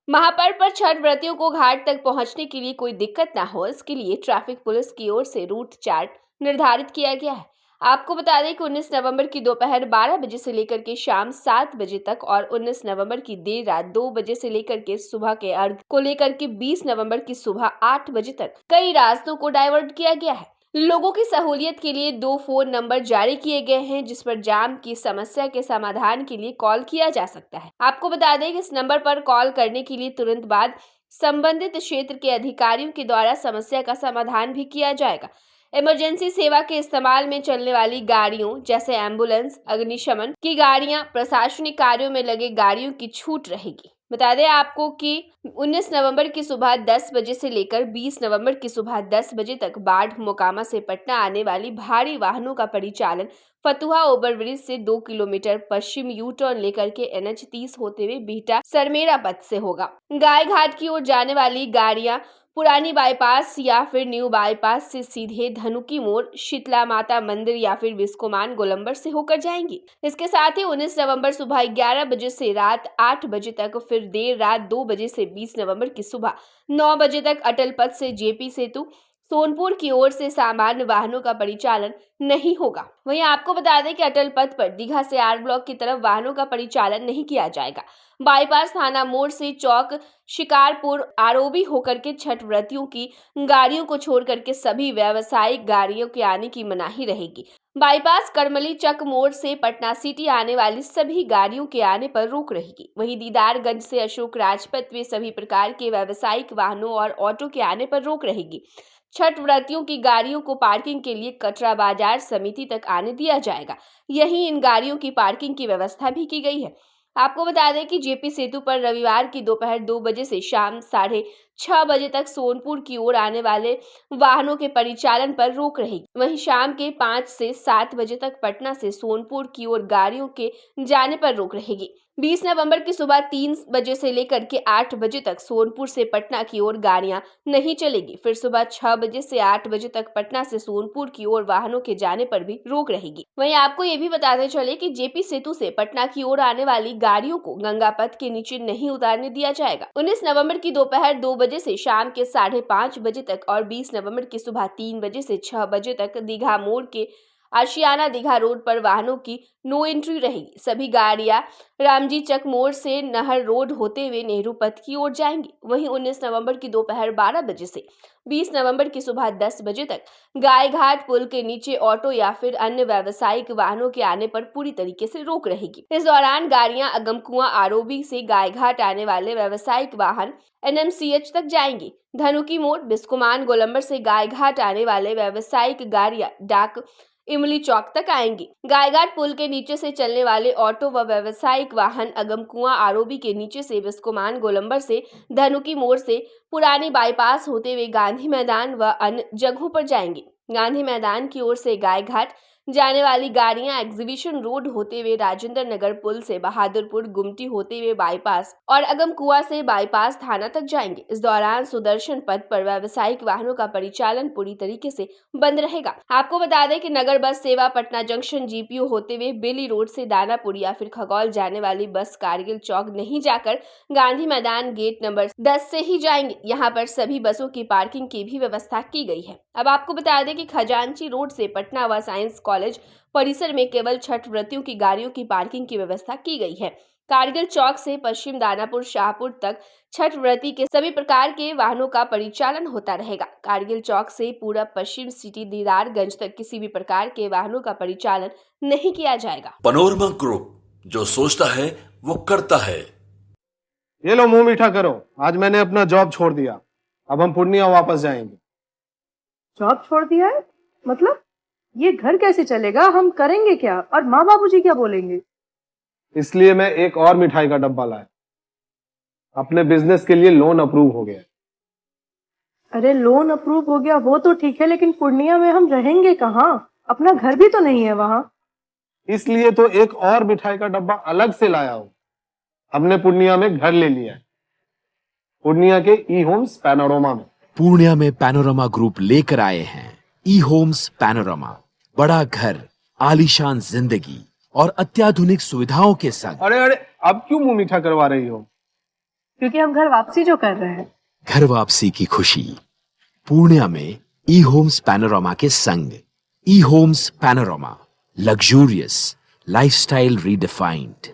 महापर्व पर छठ व्रतियों को घाट तक पहुंचने के लिए कोई दिक्कत ना हो, इसके लिए ट्रैफिक पुलिस की ओर से रूट चार्ट निर्धारित किया गया है। आपको बता दें कि 19 नवंबर की दोपहर 12 बजे से लेकर के शाम 7 बजे तक और 19 नवंबर की देर रात 2 बजे से लेकर के सुबह के अर्घ को लेकर के 20 नवंबर की सुबह 8 बजे तक कई रास्तों को डाइवर्ट किया गया है। लोगों की सहूलियत के लिए 2 फोन नंबर जारी किए गए हैं, जिस पर जाम की समस्या के समाधान के लिए कॉल किया जा सकता है। आपको बता दें कि इस नंबर पर कॉल करने के लिए तुरंत बाद संबंधित क्षेत्र के अधिकारियों के द्वारा समस्या का समाधान भी किया जाएगा। इमरजेंसी सेवा के इस्तेमाल में चलने वाली गाड़ियों जैसे एम्बुलेंस, अग्निशमन की गाड़ियां, प्रशासनिक कार्यों में लगे गाड़ियों की छूट रहेगी। बता दें आपको कि 19 नवंबर की सुबह 10 बजे से लेकर 20 नवंबर की सुबह 10 बजे तक बाढ़ मोकामा से पटना आने वाली भारी वाहनों का परिचालन फतुहा ओवरब्रिज से 2 किलोमीटर पश्चिम यू टर्न लेकर के NH 30 होते हुए बिहटा सरमेरा पथ से होगा। गाय घाट की ओर जाने वाली गाड़ियां पुरानी बाईपास या फिर न्यू बाईपास से सीधे धनुकी मोड़, शीतला माता मंदिर या फिर विस्कोमान गोलंबर से होकर जाएंगी। इसके साथ ही 19 नवंबर सुबह 11 बजे से रात 8 बजे तक, फिर देर रात 2 बजे से 20 नवंबर की सुबह 9 बजे तक अटल पथ से जेपी सेतु सोनपुर की ओर से सामान्य वाहनों का परिचालन नहीं होगा। वहीं आपको बता दें कि अटल पथ पर दीघा से आर ब्लॉक की तरफ वाहनों का परिचालन नहीं किया जाएगा। बाईपास थाना मोड़ से चौक शिकारपुर आरोबी होकर के छठ व्रतियों की गाड़ियों को छोड़ करके सभी व्यावसायिक गाड़ियों के आने की मनाही रहेगी। बाईपास करमली चक मोड़ से पटना सिटी आने वाली सभी गाड़ियों के आने पर रोक रहेगी। वहीं दीदारगंज से अशोक राजपथ में सभी प्रकार के व्यावसायिक वाहनों और ऑटो के आने पर रोक रहेगी। छठ व्रतियों की गाड़ियों को पार्किंग के लिए कटरा बाजार समिति तक आने दिया जाएगा। यहीं इन गाड़ियों की पार्किंग की व्यवस्था भी की गई है। आपको बता दें कि जेपी सेतु पर रविवार की दोपहर 2 बजे से शाम 6:30 बजे तक सोनपुर की ओर आने वाले वाहनों के परिचालन पर रोक रहेगी। वहीं शाम के 5 से 7 बजे तक पटना से सोनपुर की ओर गाड़ियों के जाने पर रोक रहेगी। 20 नवंबर की सुबह 3 बजे से लेकर के 8 बजे तक सोनपुर से पटना की ओर गाड़ियां नहीं चलेगी। फिर सुबह 6 बजे से 8 बजे तक पटना से सोनपुर की ओर वाहनों के जाने पर भी रोक रहेगी। वहीं आपको ये भी बताते चले कि जेपी सेतु से पटना की ओर आने वाली गाड़ियों को गंगा पथ के नीचे नहीं उतारने दिया जाएगा। 19 नवंबर की दोपहर 2 बजे से शाम के 5:30 बजे तक और 20 नवंबर की सुबह 3 बजे से 6 बजे तक दीघा मोड़ के आशियाना दीघा रोड पर वाहनों की नो एंट्री रहेगी। सभी गाड़ियां रामजी चक मोड़ से नहर रोड होते हुए नेहरू पथ की ओर जाएंगी। वहीं 19 नवंबर की दोपहर 12 बजे से 20 नवंबर की सुबह 10 बजे तक गाय घाट पुल के नीचे ऑटो या फिर अन्य व्यावसायिक वाहनों के आने पर पूरी तरीके से रोक रहेगी। इस दौरान गाड़ियां अगमकुआं आरोबी से गाय घाट आने वाले व्यावसायिक वाहन NMCH तक जाएंगी। धनुकी मोड़, बिस्कुमान गोलंबर से गाय घाट आने वाले व्यावसायिक गाड़ियां डाक इमली चौक तक आएंगी। गायघाट पुल के नीचे से चलने वाले ऑटो व व्यावसायिक वाहन अगमकुआं आरोबी के नीचे से विस्कोमान गोलंबर से धनुकी मोड़ से पुरानी बाईपास होते हुए गांधी मैदान व अन्य जगहों पर जाएंगी। गांधी मैदान की ओर से गायघाट जाने वाली गाड़ियां एग्जीबिशन रोड होते हुए राजेंद्र नगर पुल से बहादुरपुर गुमटी होते हुए बाईपास और अगमकुआं से बाईपास थाना तक जाएंगे। इस दौरान सुदर्शन पथ पर व्यावसायिक वाहनों का परिचालन पूरी तरीके से बंद रहेगा। आपको बता दें कि नगर बस सेवा पटना जंक्शन GPO होते हुए बेली रोड से दानापुर या फिर खगौल जाने वाली बस कारगिल चौक नहीं जाकर गांधी मैदान गेट नंबर 10 से ही जाएंगे। यहाँ पर सभी बसों की पार्किंग की भी व्यवस्था की गई है। अब आपको बता दें कि खजांची रोड से पटना व साइंस कॉलेज परिसर में केवल छठ व्रतियों की गाड़ियों की पार्किंग की व्यवस्था की गई है। कारगिल चौक से पश्चिम दानापुर शाहपुर तक छठ व्रती के सभी प्रकार के वाहनों का परिचालन होता रहेगा। कारगिल चौक से पूरा पश्चिम सिटी दीदारगंज तक किसी भी प्रकार के वाहनों का परिचालन नहीं किया जाएगा। पनोरमा ग्रुप, जो सोचता है वो करता है। ये लो मुंह मीठा करो, आज मैंने अपना जॉब छोड़ दिया। अब हम पूर्णिया वापस जाएंगे। जॉब छोड़ दिया है? मतलब ये घर कैसे चलेगा? हम करेंगे क्या? और माँ बाबूजी क्या बोलेंगे? इसलिए मैं एक और मिठाई का डब्बा लाया। अपने बिजनेस के लिए लोन अप्रूव हो गया। अरे लोन अप्रूव हो गया वो तो ठीक है, लेकिन पूर्णिया में हम रहेंगे कहाँ? अपना घर भी तो नहीं है वहाँ। इसलिए तो एक और मिठाई का डब्बा अलग से लाया हूँ। हमने पूर्णिया में घर ले लिया है, पूर्णिया के ई-होम्स पैनोरमा में। पूर्णिया में पैनोरमा ग्रुप लेकर आए हैं ई-होम्स पैनोरमा। बड़ा घर, आलीशान जिंदगी और अत्याधुनिक सुविधाओं के संग। अरे अब क्यों मुंह मीठा करवा रही हो? क्योंकि हम घर वापसी जो कर रहे हैं। घर वापसी की खुशी पूर्णिया में ई होम्स पैनोरामा के संग। ई Homes Panorama, luxurious lifestyle redefined.